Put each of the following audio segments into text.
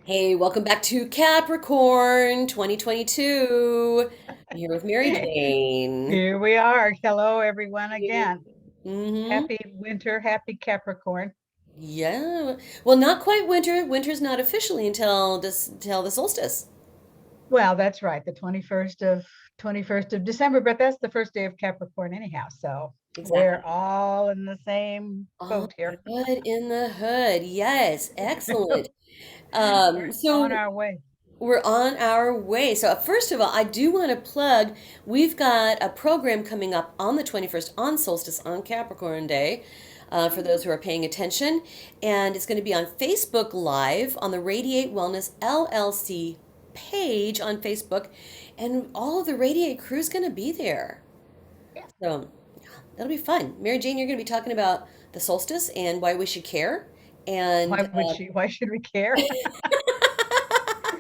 Hey, welcome back to Capricorn 2022. I'm here with Mary Jane. Here we are. Hello, everyone, again. Mm-hmm. Happy winter, happy Capricorn. Yeah. Well, not quite winter. Winter's not officially until the solstice. Well, that's right, the 21st of December, but that's the first day of Capricorn anyhow. So we're Exactly. all in the same All boat here. good in the hood. Yes, excellent. We're on So our way. we're on our way. So first of all, I do want to plug, we've got a program coming up on the 21st on Solstice on Capricorn Day. For those who are paying attention, and it's going to be on Facebook Live on the Radiate Wellness LLC page on Facebook, and all of the Radiate crew is going to be there. Yeah. So that'll be fun. Mary Jane, you're going to be talking about the solstice and why we should care. And Why should we care?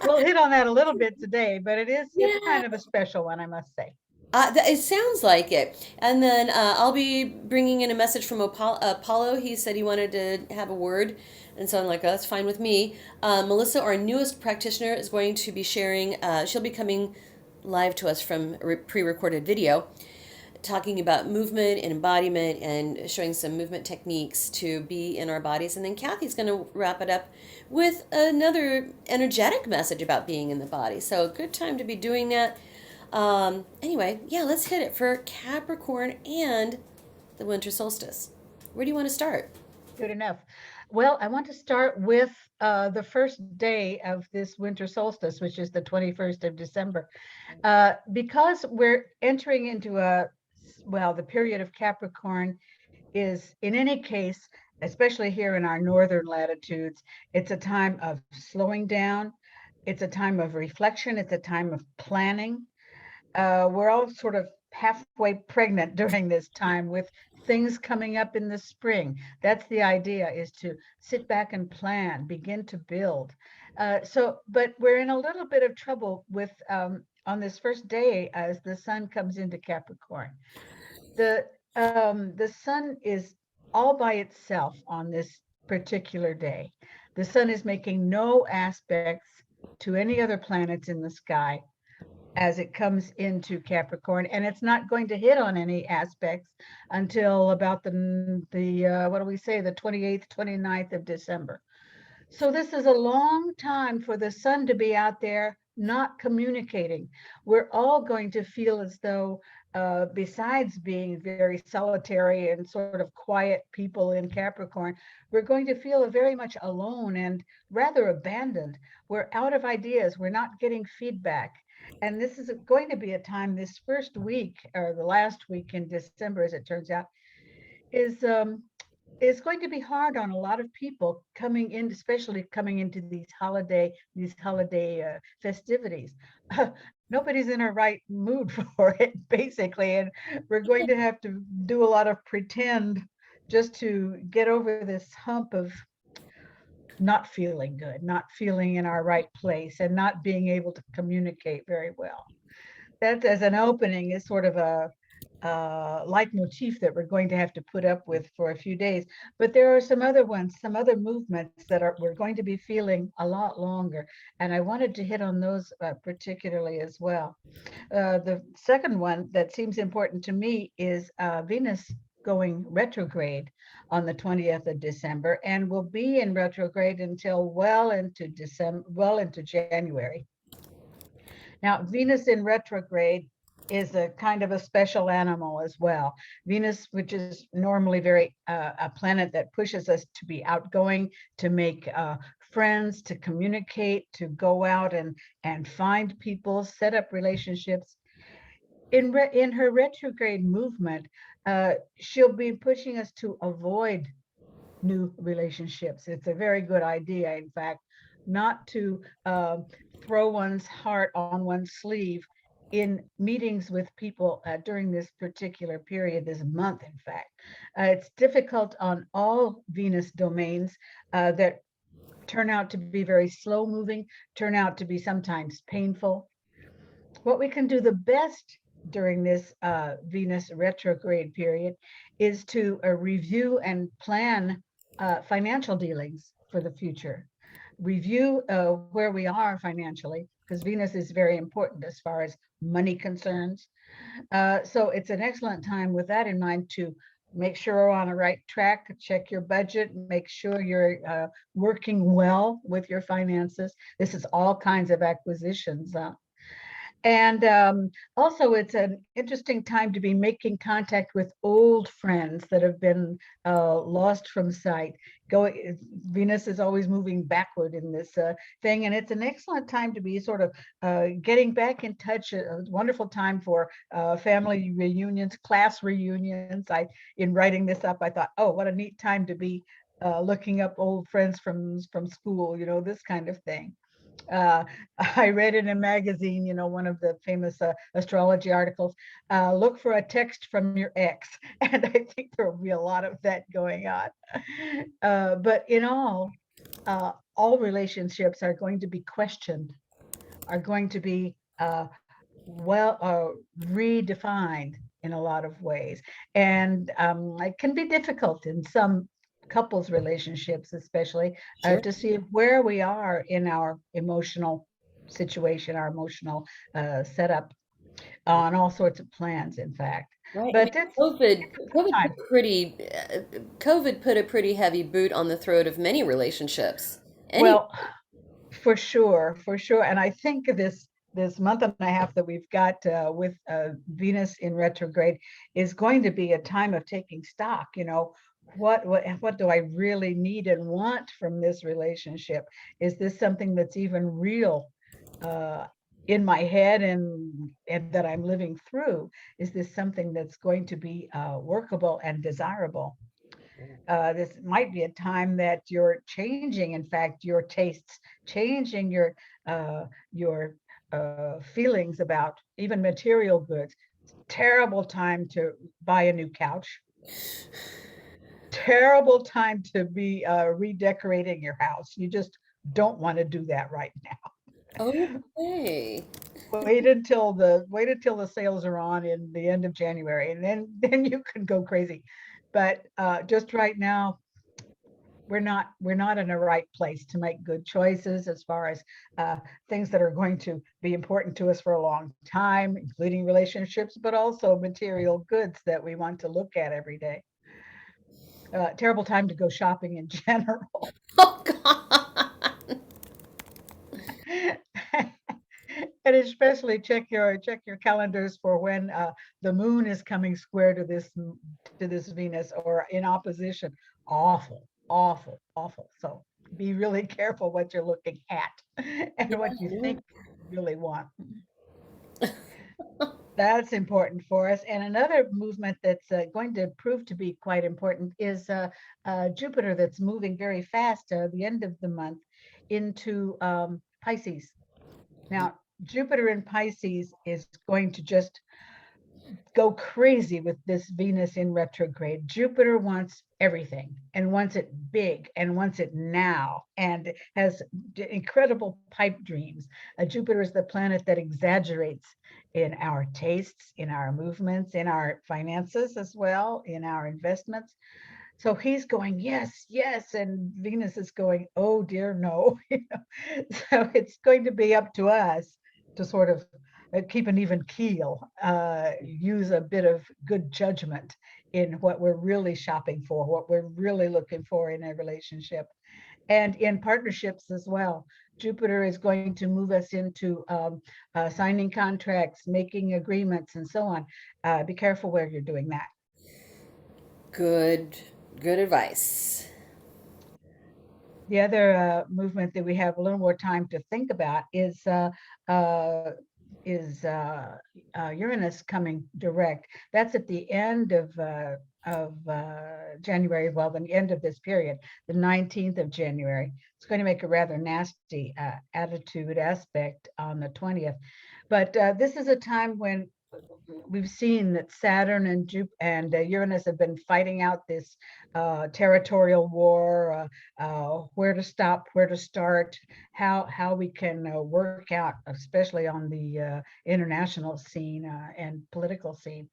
We'll hit on that a little bit today, but it's yeah, kind of a special one, I must say. it sounds like it. And then I'll be bringing in a message from Apollo. He said he wanted to have a word. And so I'm like, oh, that's fine with me. Melissa, our newest practitioner, is going to be sharing, she'll be coming live to us from pre recorded video, talking about movement and embodiment and showing some movement techniques to be in our bodies. And then Kathy's going to wrap it up with another energetic message about being in the body. So, a good time to be doing that. Anyway, yeah, let's hit it for Capricorn and the winter solstice. Where do you want to start? Good enough. Well, I want to start with the first day of this winter solstice, which is the 21st of December. Because we're entering into the period of Capricorn is, in any case, especially here in our northern latitudes, it's a time of slowing down. It's a time of reflection. It's a time of planning. We're all sort of halfway pregnant during this time with things coming up in the spring. That's the idea, is to sit back and plan, begin to build. But we're in a little bit of trouble with on this first day as the sun comes into Capricorn. The sun is all by itself on this particular day. The sun is making no aspects to any other planets in the sky as it comes into Capricorn, and it's not going to hit on any aspects until about the what do we say, the 28th, 29th of December. So this is a long time for the sun to be out there not communicating. We're all going to feel as though, besides being very solitary and sort of quiet people in Capricorn, we're going to feel very much alone and rather abandoned. We're out of ideas. We're not getting feedback. And this is going to be a time, this first week or the last week in December, as it turns out, is is going to be hard on a lot of people coming in, especially coming into these holiday festivities. Nobody's in a right mood for it, basically, and we're going to have to do a lot of pretend just to get over this hump of not feeling good, not feeling in our right place, and not being able to communicate very well. That, as an opening, is sort of a leitmotif that we're going to have to put up with for a few days. But there are some other ones, some other movements that we're going to be feeling a lot longer, and I wanted to hit on those particularly as well. The second one that seems important to me is Venus going retrograde on the 20th of December, and will be in retrograde until well into January. Now, Venus in retrograde is a kind of a special animal as well. Venus, which is normally very a planet that pushes us to be outgoing, to make friends, to communicate, to go out and find people, set up relationships. In her retrograde movement, she'll be pushing us to avoid new relationships. It's a very good idea, in fact, not to throw one's heart on one's sleeve in meetings with people during this particular period, this month, in fact. It's difficult on all Venus domains that turn out to be very slow moving, turn out to be sometimes painful. What we can do the best during this Venus retrograde period is to review and plan financial dealings for the future. review where we are financially, because Venus is very important as far as money concerns. So it's an excellent time with that in mind to make sure we're on the right track, check your budget, make sure you're working well with your finances. This is all kinds of acquisitions. And also, it's an interesting time to be making contact with old friends that have been lost from sight. Venus is always moving backward in this thing, and it's an excellent time to be sort of getting back in touch. A wonderful time for family reunions, class reunions. In writing this up, I thought, oh, what a neat time to be looking up old friends from school. This kind of thing. uh, I read in a magazine, one of the famous astrology articles, look for a text from your ex. And I think there will be a lot of that going on. But in all relationships are going to be questioned, are going to be redefined in a lot of ways. And it can be difficult in some couples relationships, especially Sure. to see where we are in our emotional situation, our emotional setup on all sorts of plans, in fact. Right. I mean, But it's COVID time. put COVID put a pretty heavy boot on the throat of many relationships. Anyway. Well, for sure, for sure. And I think this month and a half that we've got with Venus in retrograde is going to be a time of taking stock. What do I really need and want from this relationship? Is this something that's even real uh, in my head and that I'm living through? Is this something that's going to be workable and desirable? This might be a time that you're changing, in fact, your tastes, changing your feelings about even material goods. Terrible time to buy a new couch. Terrible time to be redecorating your house. You just don't want to do that right now. Okay. Wait until the sales are on in the end of January, and then you can go crazy. But just right now, we're not in a right place to make good choices as far as uh, things that are going to be important to us for a long time, including relationships, but also material goods that we want to look at every day. Terrible time to go shopping in general. Oh God. And especially check your calendars for when the moon is coming square to this Venus or in opposition. Awful, awful, awful. So be really careful what you're looking at and what you Yeah. think you really want. That's important for us. And another movement that's going to prove to be quite important is Jupiter, that's moving very fast the end of the month into Pisces. Now, Jupiter in Pisces is going to just go crazy with this Venus in retrograde. Jupiter wants everything and wants it big and wants it now and has incredible pipe dreams. Jupiter is the planet that exaggerates in our tastes, in our movements, in our finances as well, in our investments. So he's going, yes, yes. And Venus is going, oh dear, no. So it's going to be up to us to sort of keep an even keel, use a bit of good judgment in what we're really shopping for, what we're really looking for in a relationship. And in partnerships as well. Jupiter is going to move us into signing contracts, making agreements, and so on. Be careful where you're doing that. Good, good advice. The other movement that we have a little more time to think about uh, is Uranus coming direct. That's at the end of January. Well, the end of this period, the 19th of January. It's going to make a rather nasty attitude aspect on the 20th. But this is a time when we've seen that Saturn and Uranus have been fighting out this territorial war, where to stop, where to start, how we can work out, especially on the international scene and political scene.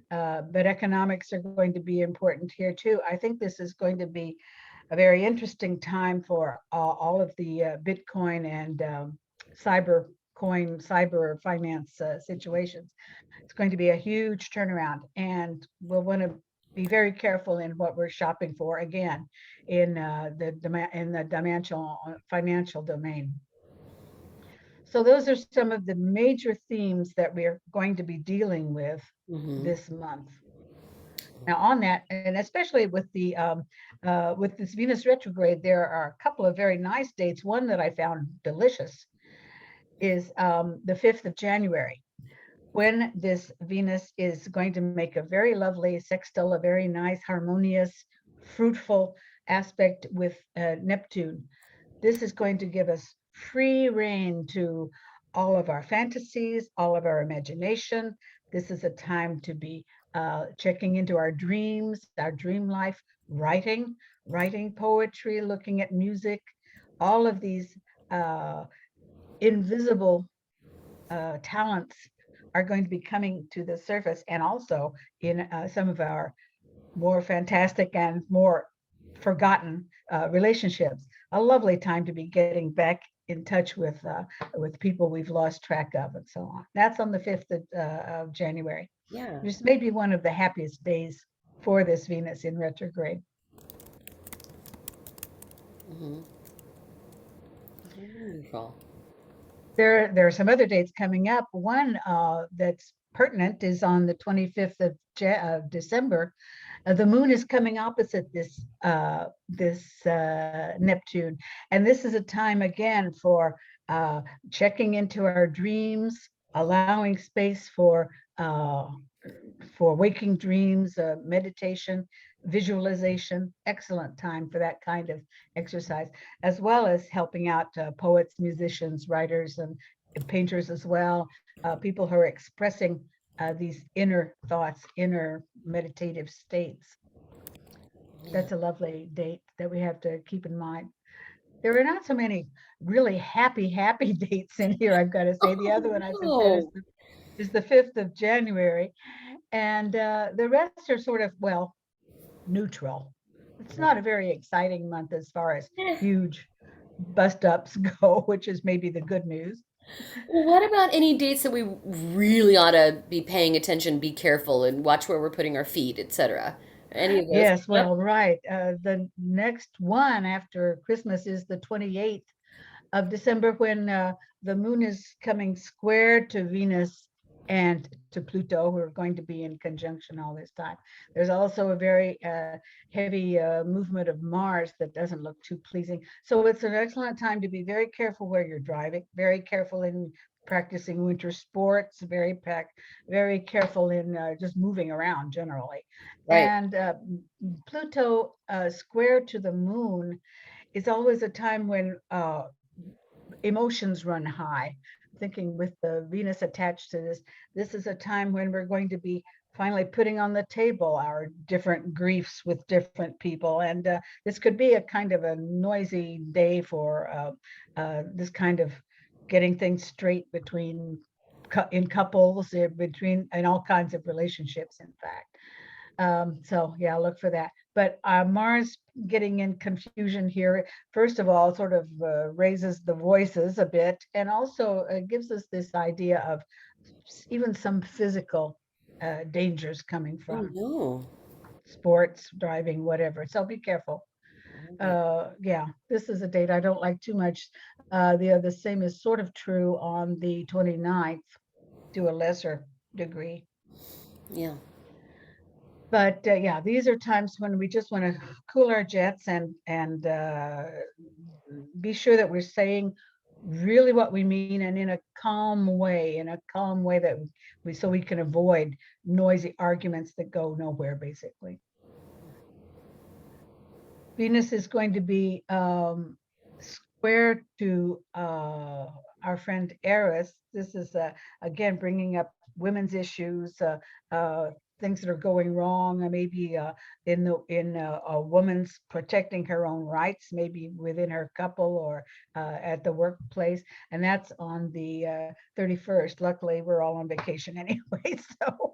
But economics are going to be important here too. I think this is going to be a very interesting time for all of the Bitcoin and cyber finance situations. It's going to be a huge turnaround, and we'll want to be very careful in what we're shopping for, again, in the dimensional financial domain. So those are some of the major themes that we're going to be dealing with this month. Now, on that, and especially with this Venus retrograde, there are a couple of very nice dates. One that I found delicious is the 5th of January, when this Venus is going to make a very lovely sextile, a very nice, harmonious, fruitful aspect with Neptune. This is going to give us free rein to all of our fantasies, all of our imagination. This is a time to be checking into our dreams, our dream life, writing poetry, looking at music. All of these invisible talents are going to be coming to the surface, and also in some of our more fantastic and more forgotten relationships. A lovely time to be getting back in touch with people we've lost track of, and so on. That's on the 5th of January. Yeah. This may be one of the happiest days for this Venus in retrograde. Wonderful. There are some other dates coming up. One that's pertinent is on the 25th of December. The moon is coming opposite this Neptune, and this is a time again for checking into our dreams, allowing space for waking dreams, meditation, visualization. Excellent time for that kind of exercise, as well as helping out poets, musicians, writers, and painters as well. People who are expressing these inner thoughts, inner meditative states. That's a lovely date that we have to keep in mind. There are not so many really happy dates in here, I've got to say. The other one I just said is the 5th of January. And the rest are sort of, well, neutral. It's not a very exciting month as far as huge bust ups go, which is maybe the good news. Well, what about any dates that we really ought to be paying attention, be careful, and watch where we're putting our feet, etc.? Any of those? Yes, well, right. The next one after Christmas is the 28th of December, when the moon is coming square to Venus and to Pluto, who are going to be in conjunction all this time. There's also a very heavy movement of Mars that doesn't look too pleasing. So it's an excellent time to be very careful where you're driving, very careful in practicing winter sports, very careful in just moving around generally. Right. And Pluto square to the moon is always a time when emotions run high. Thinking with the Venus attached to this is a time when we're going to be finally putting on the table our different griefs with different people. And this could be a kind of a noisy day for this kind of getting things straight in couples, between, in all kinds of relationships, in fact. So yeah, look for that. But Mars getting in confusion here, first of all, sort of raises the voices a bit, and also gives us this idea of even some physical dangers coming from sports, driving, whatever. So be careful. Yeah, this is a date I don't like too much. The same is sort of true on the 29th to a lesser degree. Yeah. But yeah, these are times when we just want to cool our jets and be sure that we're saying really what we mean, and in a calm way, that we can avoid noisy arguments that go nowhere, basically. Venus is going to be square to our friend Eris. This is again bringing up women's issues, things that are going wrong, maybe in a woman's protecting her own rights, maybe within her couple or at the workplace. And that's on the 31st. Luckily, we're all on vacation anyway, so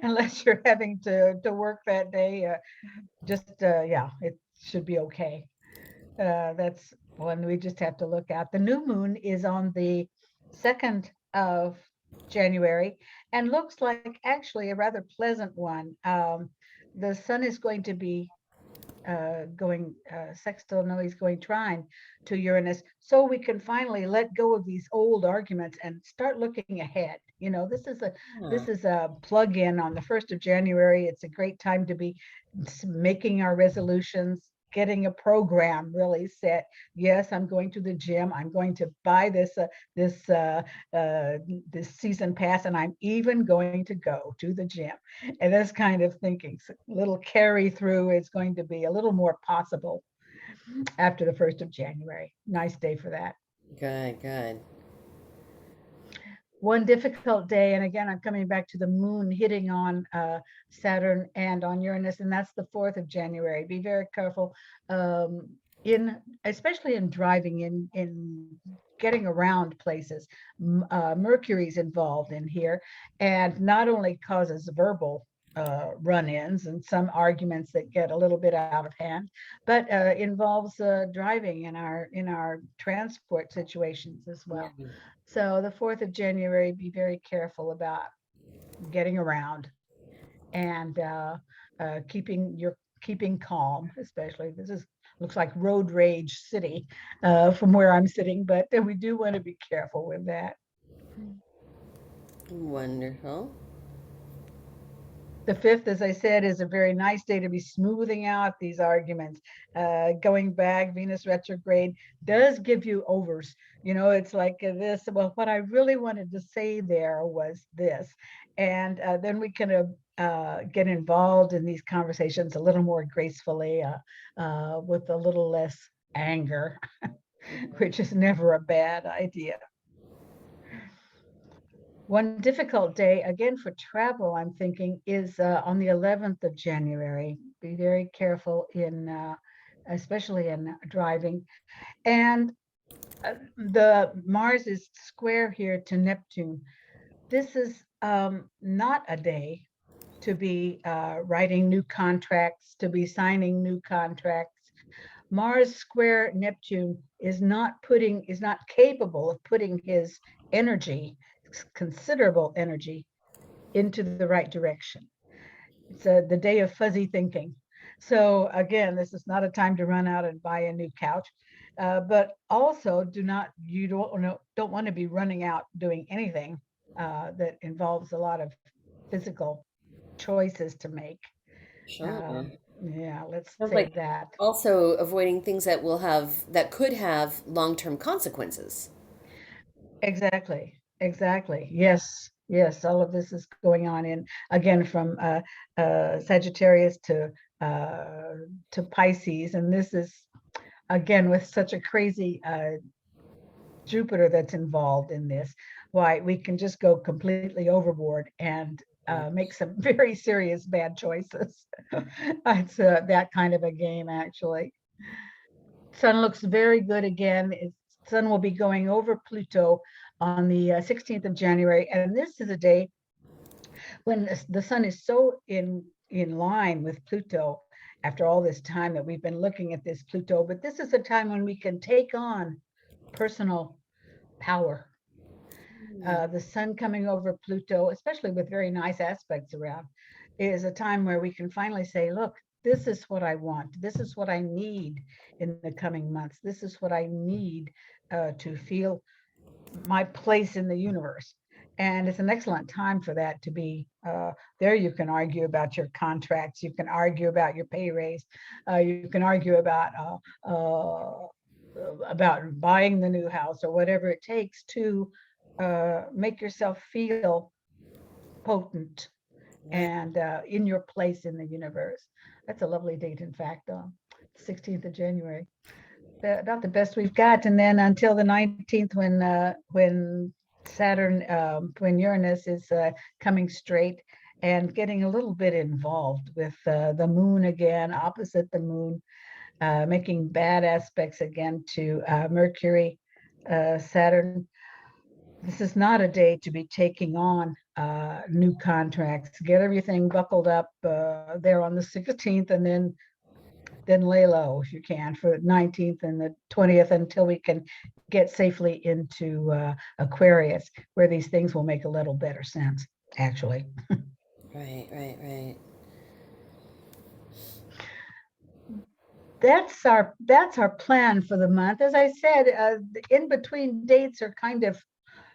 unless you're having to work that day, just yeah, it should be okay. That's one we just have to look at. The new moon is on the 2nd of January and looks like actually a rather pleasant one. The sun is going to be going sextile, no, he's going trine to Uranus. So we can finally let go of these old arguments and start looking ahead. You know, this is a plug-in on the 1st of January. It's a great time to be making our resolutions, getting a program really set. Yes, I'm going to the gym. I'm going to buy this this season pass, and I'm even going to go to the gym. And this kind of thinking, so little carry through is going to be a little more possible after the 1st of January. Nice day for that. Good, good. One difficult day, and again, I'm coming back to the moon hitting on Saturn and on Uranus, and that's the 4th of January. Be very careful especially in driving, in getting around places. Mercury's involved in here, and not only causes verbal run-ins and some arguments that get a little bit out of hand, but involves driving in our transport situations as well. Yeah. So the 4th of January, be very careful about getting around and keeping calm, especially. Looks like road rage city from where I'm sitting, but we do want to be careful with that. Wonderful. The 5th, as I said, is a very nice day to be smoothing out these arguments. Going back, Venus retrograde does give you overs. You know, it's like this, well, what I really wanted to say there was this. And then we can get involved in these conversations a little more gracefully, with a little less anger, which is never a bad idea. One difficult day, again, for travel, I'm thinking, is on the 11th of January. Be very careful especially in driving. And the Mars is square here to Neptune. This is not a day to be writing new contracts, to be signing new contracts. Mars square Neptune is not capable of putting his energy, considerable energy, into the right direction. It's the day of fuzzy thinking. So again, this is not a time to run out and buy a new couch, but also you don't want to be running out doing anything that involves a lot of physical choices to make. Sure. Yeah, let's Sounds say like that. also avoiding things that could have long-term consequences. Exactly. Exactly. Yes. Yes. All of this is going on in, again, from Sagittarius to Pisces, and this is again with such a crazy Jupiter that's involved in this. Why we can just go completely overboard and make some very serious bad choices. It's that kind of a game, actually. Sun looks very good again. Sun will be going over Pluto on the 16th of January, and this is a day when the sun is so in line with Pluto after all this time that we've been looking at this Pluto. But this is a time when we can take on personal power. The sun coming over Pluto, especially with very nice aspects around, is a time where we can finally say, look, this is what I want. This is what I need in the coming months. This is what I need to feel my place in the universe. And it's an excellent time for that to be there. You can argue about your contracts. You can argue about your pay raise. You can argue about buying the new house or whatever it takes to make yourself feel potent Right. and in your place in the universe. That's a lovely date, in fact, 16th of January. About the best we've got. And then until the 19th, when Saturn, when Uranus is coming straight and getting a little bit involved with the moon again, opposite the moon, making bad aspects again to Mercury, Saturn. This is not a day to be taking on new contracts. Get everything buckled up there on the 16th, and then then lay low if you can for the 19th and the 20th until we can get safely into Aquarius, where these things will make a little better sense, actually. Right, right, right. That's our plan for the month. As I said, the in between dates are kind of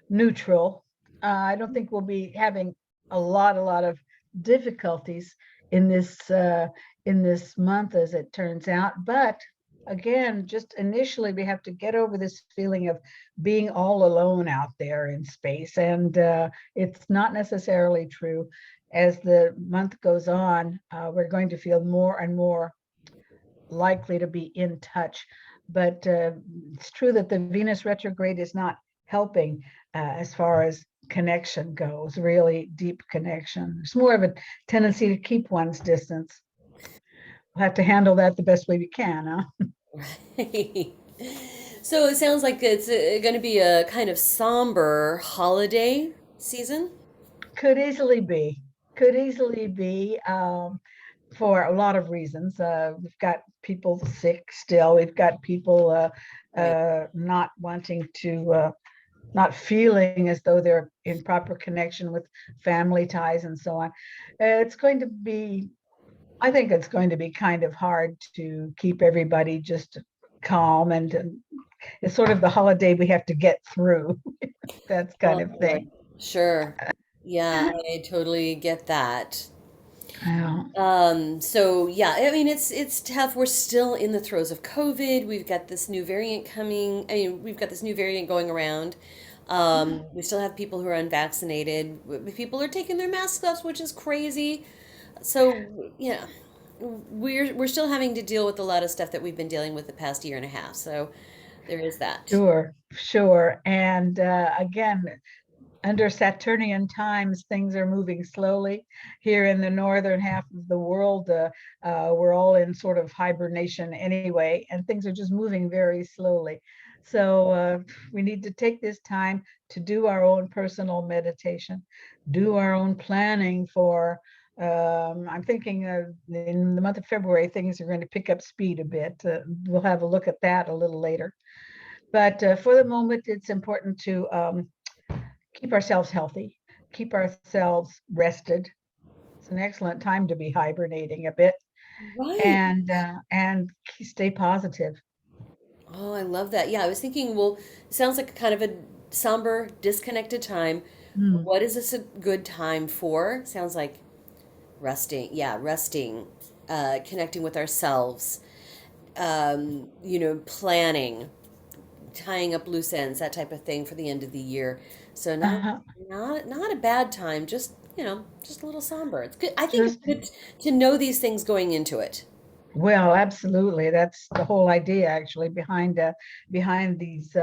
neutral. I don't think we'll be having a lot of difficulties in this month, as it turns out. But again, just initially, we have to get over this feeling of being all alone out there in space, and it's not necessarily true. As the month goes on, we're going to feel more and more likely to be in touch. But it's true that the Venus retrograde is not helping as far as connection goes, really deep connection. It's more of a tendency to keep one's distance. We'll have to handle that the best way we can, huh? Right. So it sounds like it's going to be a kind of somber holiday season. Could easily be, could easily be. For a lot of reasons. We've got people sick still. We've got people Right. not wanting to, not feeling as though they're in proper connection with family ties and so on. It's going to be, I think it's going to be kind of hard to keep everybody just calm, and it's sort of the holiday we have to get through, that kind Oh of boy. thing. Sure. Yeah, I totally get that. Yeah. So yeah, I mean it's tough. We're still in the throes of COVID. We've got this new variant coming. I mean, we've got this new variant going around. We still have people who are unvaccinated. People are taking their masks off, which is crazy. So yeah, we're still having to deal with a lot of stuff that we've been dealing with the past year and a half. So there is that. Sure, sure. And again, under Saturnian times, things are moving slowly. Here in the northern half of the world, we're all in sort of hibernation anyway, and things are just moving very slowly. So we need to take this time to do our own personal meditation, do our own planning for. I'm thinking in the month of February, things are going to pick up speed a bit. We'll have a look at that a little later. But for the moment, it's important to keep ourselves healthy, keep ourselves rested. It's an excellent time to be hibernating a bit, Right. and stay positive. Oh, I love that. Yeah, I was thinking, well, it sounds like kind of a somber, disconnected time. Mm. What is this a good time for? Sounds like resting. Yeah, resting, connecting with ourselves, planning, tying up loose ends, that type of thing for the end of the year. So Uh, not a bad time, just a little somber. It's good. I think it's just good to know these things going into it. Well, absolutely. That's the whole idea, actually, behind these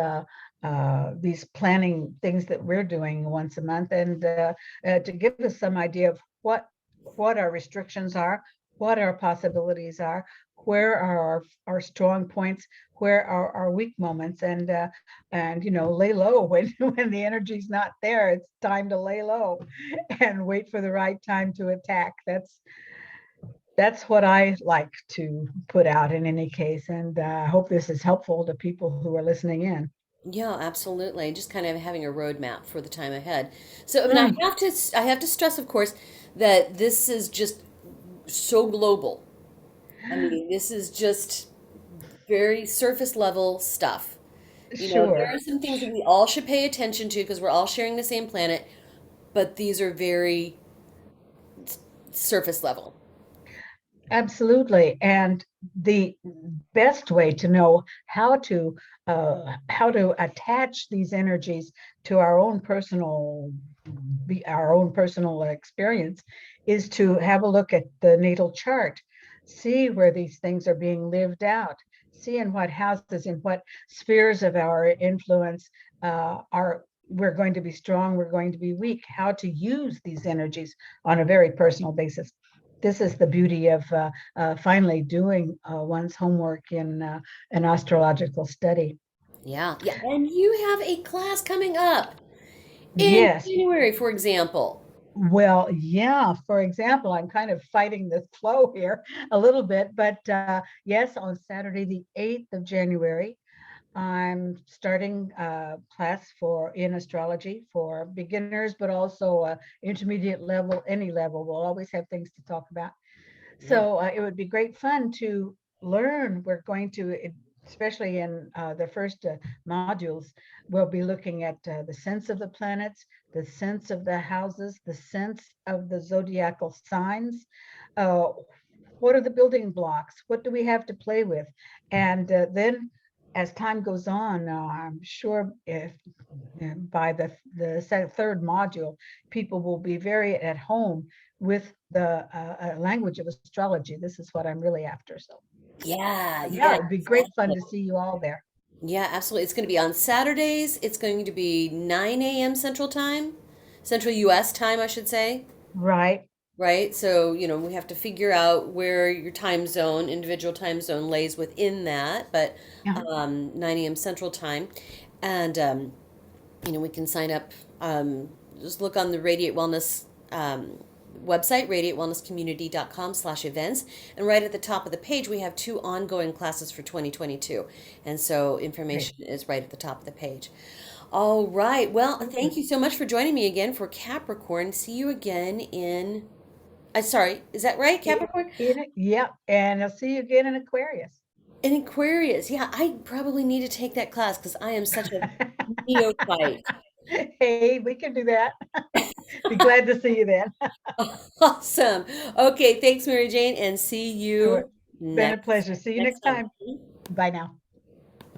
planning things that we're doing once a month, and to give us some idea of what our restrictions are, what our possibilities are, where are our strong points, where are our weak moments, and lay low when when the energy's not there. It's time to lay low and wait for the right time to attack. That's what I like to put out in any case, and I hope this is helpful to people who are listening in. Yeah, absolutely. Just kind of having a roadmap for the time ahead. So, I mean, Mm, I have to stress, of course, that this is just so global. I mean, this is just very surface level stuff. There sure. are some things that we all should pay attention to because we're all sharing the same planet, but these are very surface level. Absolutely. And the best way to know how to attach these energies to our own personal experience is to have a look at the natal chart, see where these things are being lived out, see in what houses, in what spheres of our influence are we're going to be strong, we're going to be weak, how to use these energies on a very personal basis. This is the beauty of finally doing one's homework in an astrological study. Yeah, yeah. And you have a class coming up in Yes, January, for example. Well, yeah, for example, I'm kind of fighting the flow here a little bit, but yes, on Saturday, the 8th of January, I'm starting a class for in astrology for beginners, but also intermediate level, any level. We'll always have things to talk about. Yeah. So it would be great fun to learn. We're going to, especially in the first modules, we'll be looking at the sense of the planets, the sense of the houses, the sense of the zodiacal signs. Uh, what are the building blocks? What do we have to play with? And then as time goes on, I'm sure if by the third module, people will be very at home with the language of astrology. This is what I'm really after. So Yeah, yeah, yeah, it would be great fun exactly. to see you all there. Yeah, absolutely. It's going to be on Saturdays. It's going to be 9 a.m. Central Time, Central US time, I should say. Right. Right? So, we have to figure out where your time zone, individual time zone lays within that, but Yeah. 9 a.m. Central Time. And, we can sign up. Just look on the Radiate Wellness website, radiatewellnesscommunity.com/events. And right at the top of the page, we have two ongoing classes for 2022. And so Great. information is right at the top of the page. All right. Well, Super. thank you so much for joining me again for Capricorn. See you again in sorry, is that right, Capricorn? Yeah. And I'll see you again in Aquarius. In Aquarius. Yeah, I probably need to take that class because I am such a neophyte. Hey, we can do that. Be glad to see you then. Awesome. Okay, thanks, Mary Jane, and see Sure. you Been a next pleasure. See you next next time. time. Bye now.